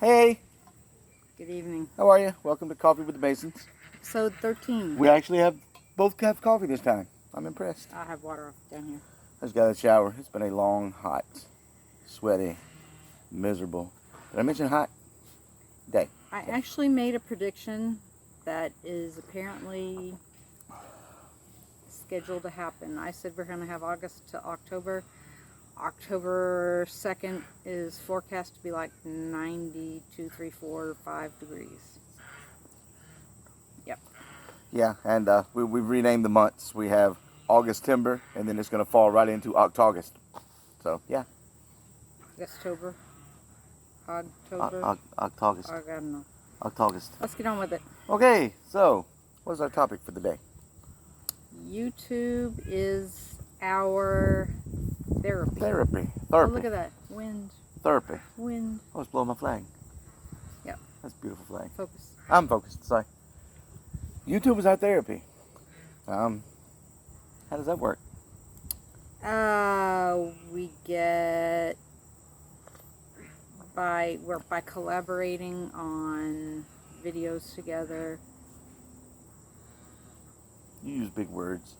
Hey, Good evening. how are you? Welcome to Coffee with the Masons. Episode 13. We actually both have coffee this time. I'm impressed. I have water down here. I just got out of the shower. It's been a long, hot, sweaty, miserable. Did I mention hot? Day. I actually made a prediction that is apparently scheduled to happen. I said we're going to have August to October. October 2nd is forecast to be like 92, 3, 4, 5 degrees. Yep. Yeah, and we've renamed the months. We have August Timber, and then it's going to fall right into October. So, yeah. October. October. I don't know. October. Let's get on with it. Okay, so what is our topic for the day? YouTube is our therapy. Therapy. Oh, look at that. Wind. Therapy. Wind. Oh, it's blowing my flag. Yep. That's a beautiful flag. Focus. I'm focused, sorry. YouTube is our therapy. How does that work? We get by collaborating on videos together. You use big words.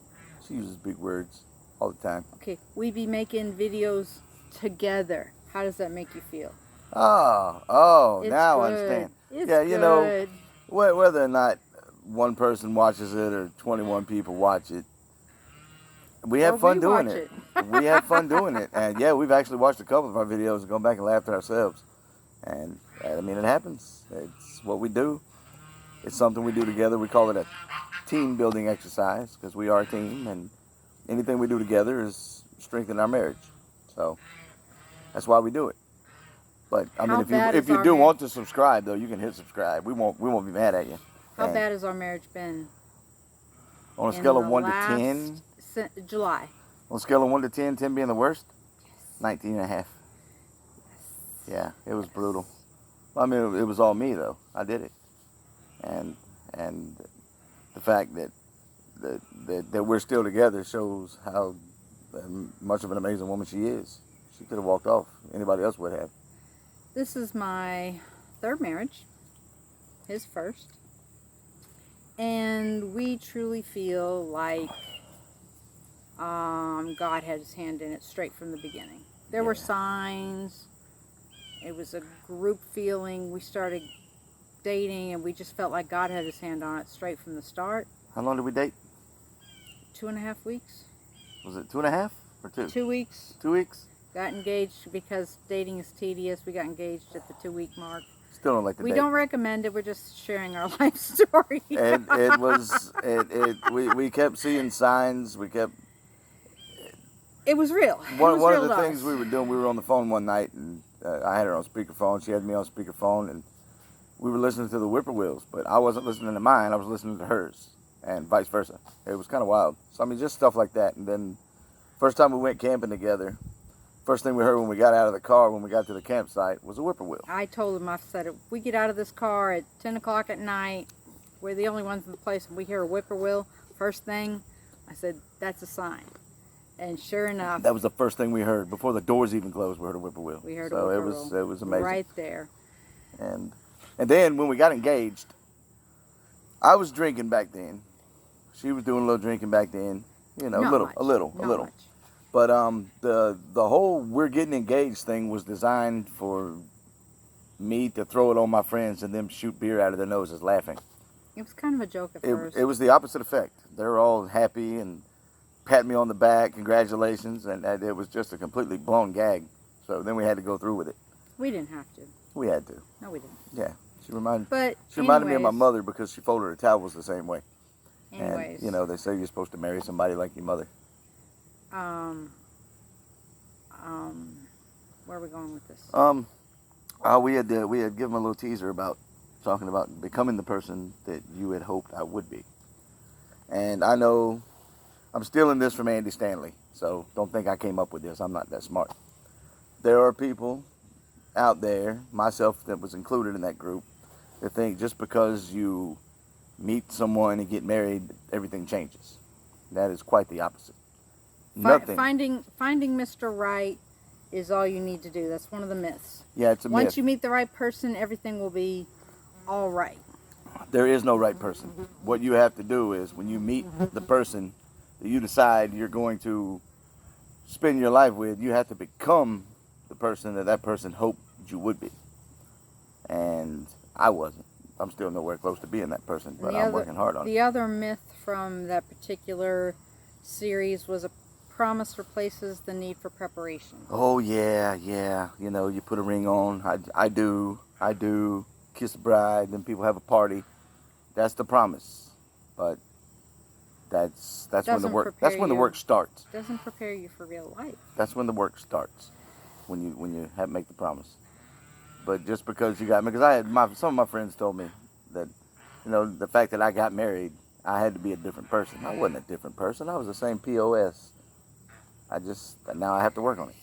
She uses big words all the time. Okay, we be making videos together. How does that make you feel? Oh, It's now I good. understand. It's Yeah, you know, good. whether or not one person watches it or 21 people watch it, we have fun doing it. We have fun doing it. And yeah, we've actually watched a couple of our videos and gone back and laughed at ourselves. And I mean, it happens. It's what we do. It's something we do together. We call it a team building exercise because we are a team, and anything we do together is strengthen our marriage. So that's why we do it. But I mean, if you do want to subscribe, though, you can hit subscribe. We won't be mad at you. How bad has our marriage been? On a scale of 1 to 10? July. On a scale of 1 to 10, 10 being the worst? 19 and a half. Yeah, it was brutal. I mean, it was all me, though. I did it. And the fact that we're still together shows how much of an amazing woman she is. She could have walked off. Anybody else would have. This is my third marriage. His first. And we truly feel like God had his hand in it straight from the beginning. There were signs. It was a group feeling. We started dating and we just felt like God had his hand on it straight from the start. How long did we date? 2.5 weeks. Was it 2.5 or 2? 2 weeks. 2 weeks? Got engaged because dating is tedious. We got engaged at the 2-week mark. Still don't like to date. We don't recommend it. We're just sharing our life story. And we kept seeing signs. It was real. One of the things we were doing, we were on the phone one night, and I had her on speakerphone. She had me on speakerphone, and we were listening to the whippoorwills. But I wasn't listening to mine. I was listening to hers, and vice versa. It was kind of wild. So, I mean, just stuff like that. And then first time we went camping together, first thing we heard when we got out of the car, when we got to the campsite, was a whippoorwill. I told him, I said, if we get out of this car at 10 o'clock at night, we're the only ones in the place, and we hear a whippoorwill, first thing, I said, that's a sign. And sure enough, that was the first thing we heard. Before the doors even closed, we heard a whippoorwill. We heard a whippoorwill. So it was amazing. Right there. And then when we got engaged, I was drinking back then. She was doing a little drinking back then. You know, a little. Much. But the whole we're getting engaged thing was designed for me to throw it on my friends and them shoot beer out of their noses laughing. It was kind of a joke at first. It was the opposite effect. They were all happy and pat me on the back, congratulations, and it was just a completely blown gag. So then we had to go through with it. We didn't have to. We had to. No, we didn't. Yeah, she reminded me of my mother because she folded her towels the same way. Anyways. And you know, they say you're supposed to marry somebody like your mother. Where are we going with this? We had given a little teaser about talking about becoming the person that you had hoped I would be. And I know I'm stealing this from Andy Stanley, so don't think I came up with this. I'm not that smart. There are people out there, myself that was included in that group, that think just because you meet someone and get married, everything changes. That is quite the opposite. Nothing. Finding Mr. Right is all you need to do. That's one of the myths. Yeah, it's a myth. Once you meet the right person, everything will be all right. There is no right person. What you have to do is when you meet the person that you decide you're going to spend your life with, you have to become the person that person hoped you would be. And I wasn't. I'm still nowhere close to being that person, but I'm working hard on it. The other myth from that particular series was a promise replaces the need for preparation. Oh, yeah. You know, you put a ring on. I do. Kiss the bride, then people have a party. That's the promise. But that's when the work starts. Doesn't prepare you for real life. That's when the work starts. When you make the promise. But just because you got me, because some of my friends told me that, you know, the fact that I got married, I had to be a different person. I wasn't a different person. I was the same POS. Now I have to work on it.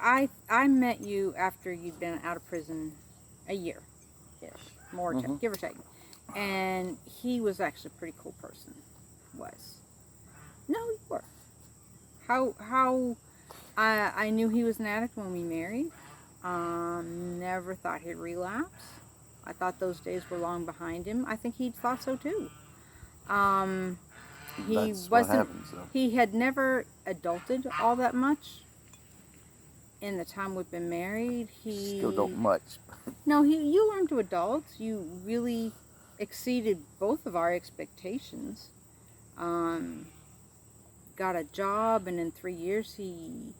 I met you after you'd been out of prison a year-ish, more give or take. And he was actually a pretty cool person. No, you were. How I knew he was an addict when we married. Never thought he'd relapse. I thought those days were long behind him. I think he thought so too. He had never adulted all that much in the time we've been married. He still don't much. No, you learned to adult. You really exceeded both of our expectations. Got a job, and in 3 years he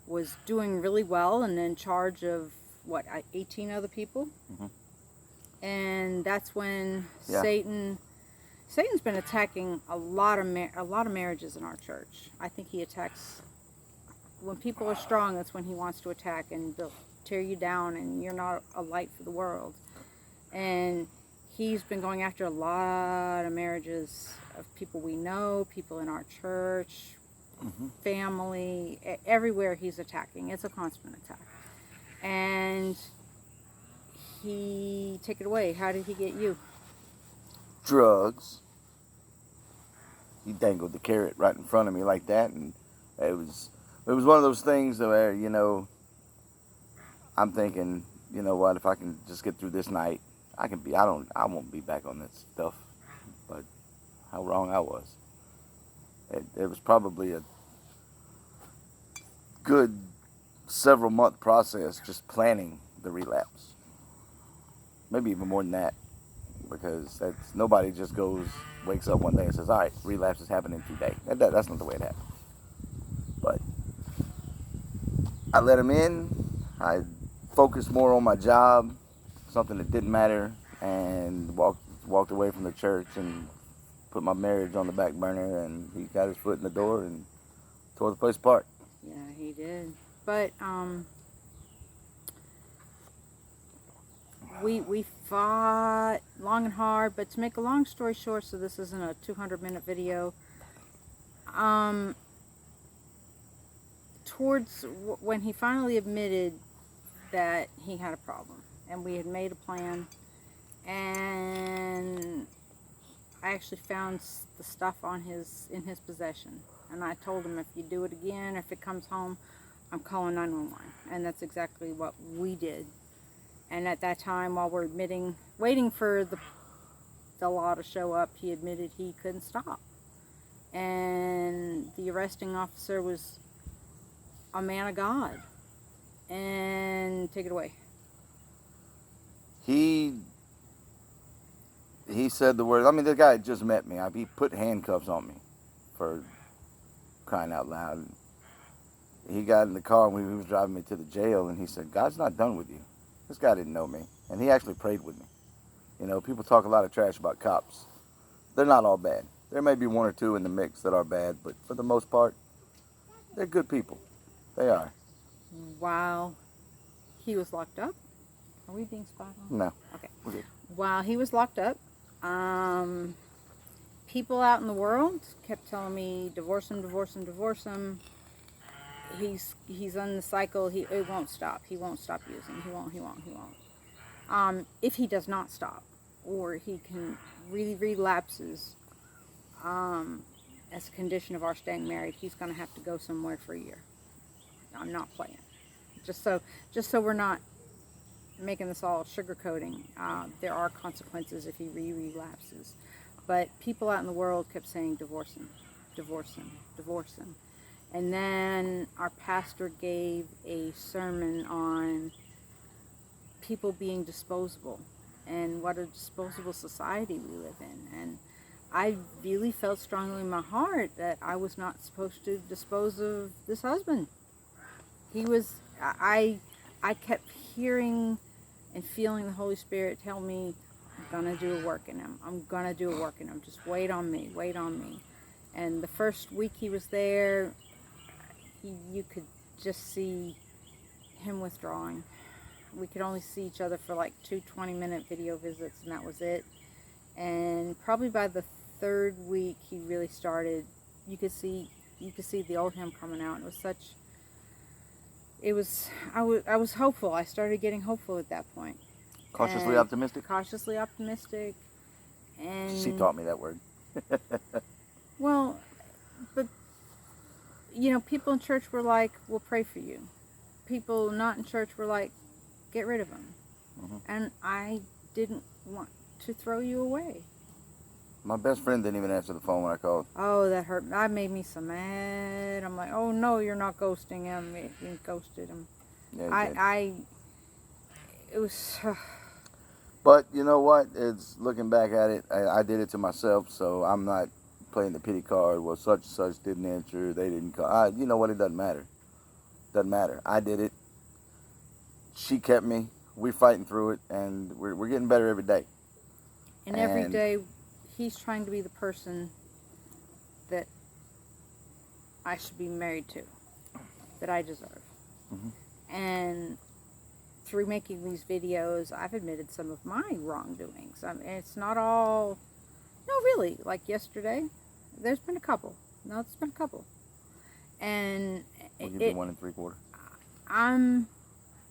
was doing really well and in charge of 18 other people. And that's when Satan's been attacking a lot of marriages in our church. I think he attacks when people are strong. That's when he wants to attack and tear you down, and you're not a light for the world. And he's been going after a lot of marriages of people we know, people in our church, family, everywhere he's attacking. It's a constant attack. And take it away. How did he get you? Drugs. He dangled the carrot right in front of me like that, and it was one of those things where, you know, I'm thinking, you know what, if I can just get through this night, I won't be back on this stuff. But how wrong I was. It was probably a good several month process just planning the relapse. Maybe even more than that, because nobody just wakes up one day and says, all right, relapse is happening today. That's not the way it happened. But I let him in. I focused more on my job, something that didn't matter, and walked away from the church and put my marriage on the back burner, and he got his foot in the door and tore the place apart. Yeah, he did. But we fought long and hard, but to make a long story short, so this isn't a 200-minute video, towards when he finally admitted that he had a problem, and we had made a plan, and I actually found the stuff in his possession, and I told him, if you do it again, if it comes home, I'm calling 911, and that's exactly what we did. And at that time, while we're waiting for the law to show up, he admitted he couldn't stop. And the arresting officer was a man of God. And take it away. He said the word. I mean, the guy had just met me. He put handcuffs on me, for crying out loud. He got in the car and he was driving me to the jail, and he said, God's not done with you. This guy didn't know me, and he actually prayed with me. You know, people talk a lot of trash about cops. They're not all bad. There may be one or two in the mix that are bad, but for the most part, they're good people. They are. While he was locked up? Are we being spot on? No. Okay. We're good. While he was locked up, people out in the world kept telling me, divorce him, divorce him, divorce him. He's on the cycle. It won't stop. He won't stop using. He won't. If he does not stop, or he can really relapses, as a condition of our staying married, he's going to have to go somewhere for a year. I'm not playing. Just so we're not making this all sugarcoating. There are consequences if he relapses. But people out in the world kept saying divorce him, divorce him, divorce him. And then our pastor gave a sermon on people being disposable and what a disposable society we live in. And I really felt strongly in my heart that I was not supposed to dispose of this husband. I kept hearing and feeling the Holy Spirit tell me, I'm going to do a work in him. I'm going to do a work in him. Just wait on me, wait on me. And the first week he was there, you could just see him withdrawing. We could only see each other for like 2 20-minute video visits, and that was it. And probably by the 3rd week, he really started. You could see the old him coming out. It was I was hopeful. I started getting hopeful at that point. Cautiously optimistic? Cautiously optimistic. And she taught me that word. Well, but, people in church were like, we'll pray for you. People not in church were like, get rid of him. Mm-hmm. And I didn't want to throw you away. My best friend didn't even answer the phone when I called. Oh, that hurt. That made me so mad. I'm like, oh no, you're not ghosting him. You ghosted him. Yeah, it was... But you know what? It's looking back at it, I did it to myself, so I'm not playing the pity card. Well, such and such didn't answer. They didn't call. You know what? It doesn't matter. Doesn't matter. I did it. She kept me. We're fighting through it, and we're getting better every day. And every day, he's trying to be the person that I should be married to, that I deserve. Mm-hmm. And through making these videos, I've admitted some of my wrongdoings. I mean, it's not all... No, really. Like yesterday, there's been a couple. No, it's been a couple. And... Well, you did 1 3/4.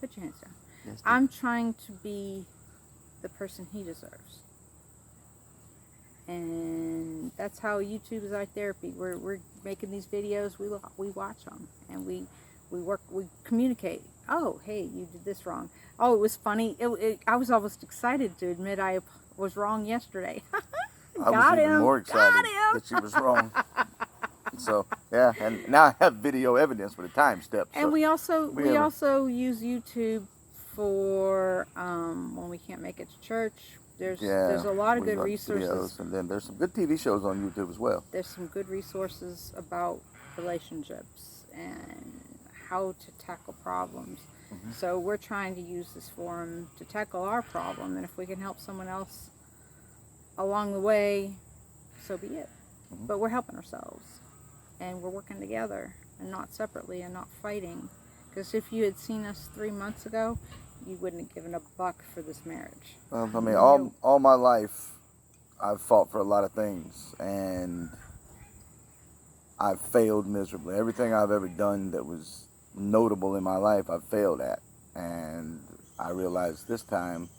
Put your hands down. Yes, I'm trying to be the person he deserves. And that's how YouTube is our therapy. We're making these videos. We watch them. And we communicate. Oh, hey, you did this wrong. Oh, it was funny. I was almost excited to admit I was wrong yesterday. I was even more excited that she was wrong. So, yeah, and now I have video evidence with a time step. So and we also use YouTube for when we can't make it to church. There's a lot of good resources. Videos, and then there's some good TV shows on YouTube as well. There's some good resources about relationships and how to tackle problems. Mm-hmm. So we're trying to use this forum to tackle our problem, and if we can help someone else along the way, so be it. Mm-hmm. But we're helping ourselves, and we're working together and not separately and not fighting. Because if you had seen us 3 months ago, you wouldn't have given a buck for this marriage. Well, I mean, all my life, I've fought for a lot of things, and I've failed miserably. Everything I've ever done that was notable in my life, I've failed at. And I realized this time,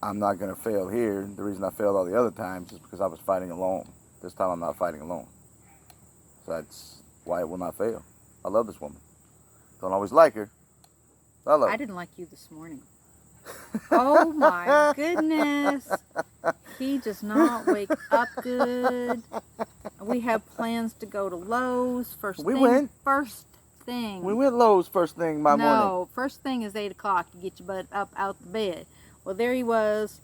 I'm not going to fail here. The reason I failed all the other times is because I was fighting alone. This time I'm not fighting alone. So that's why it will not fail. I love this woman. Don't always like her. I love her. I didn't like you this morning. Oh my goodness. He does not wake up good. We have plans to go to Lowe's first thing. We went Lowe's first thing morning. No, first thing is 8 o'clock. You get your butt up out the bed. Well, there he was,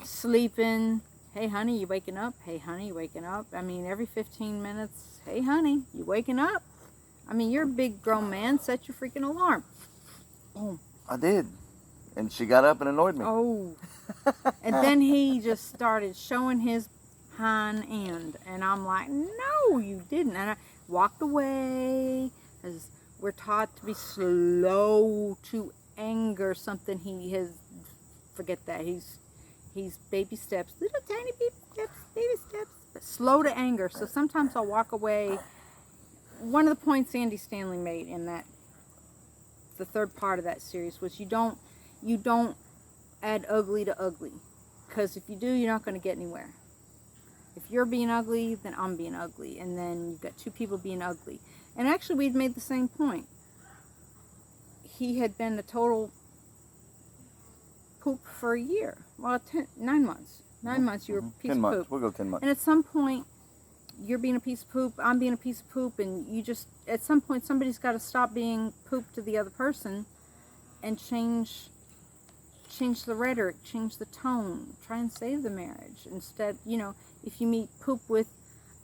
sleeping. Hey, honey, you waking up? Hey, honey, you waking up? I mean, every 15 minutes, hey, honey, you waking up? I mean, you're a big grown man. Set your freaking alarm. Boom. I did. And she got up and annoyed me. Oh. And then he just started showing his hind end. And I'm like, no, you didn't. And I walked away. As we're taught to be slow to anger. Something he has, forget that. He's baby steps. Little tiny baby steps. But slow to anger. So sometimes I'll walk away. One of the points Andy Stanley made in that, the third part of that series, was you don't add ugly to ugly, because if you do, you're not going to get anywhere. If you're being ugly, then I'm being ugly, and then you've got two people being ugly. And actually, we've made the same point. he had been a total poop for a year. Well, 9 months. 9 months you were a piece 10 of months. poop. We'll go 10 months. And at some point, you're being a piece of poop, I'm being a piece of poop, and you just, at some point, somebody's got to stop being poop to the other person and change the rhetoric, change the tone, try and save the marriage. Instead, you know, if you meet poop with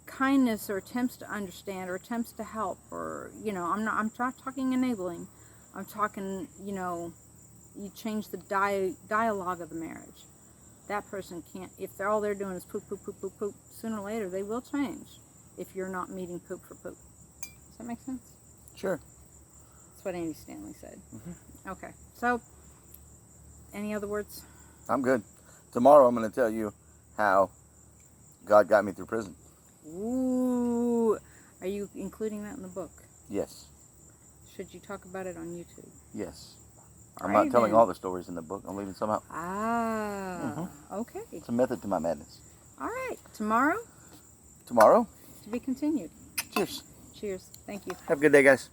kindness or attempts to understand or attempts to help, or, you know, I'm not talking enabling. I'm talking, you know, you change the dialogue of the marriage. That person can't, if all they're doing is poop, poop, poop, poop, poop, sooner or later they will change if you're not meeting poop for poop. Does that make sense? Sure. That's what Andy Stanley said. Okay, so, any other words? I'm good. Tomorrow I'm going to tell you how God got me through prison. Ooh, are you including that in the book? Yes. Should you talk about it on YouTube? Yes. All I'm right, not telling then. all the stories in the book. I'm leaving some out. Okay. It's a method to my madness. All right, tomorrow, Tomorrow. to be continued. Cheers. Cheers. Thank you. Have a good day, guys.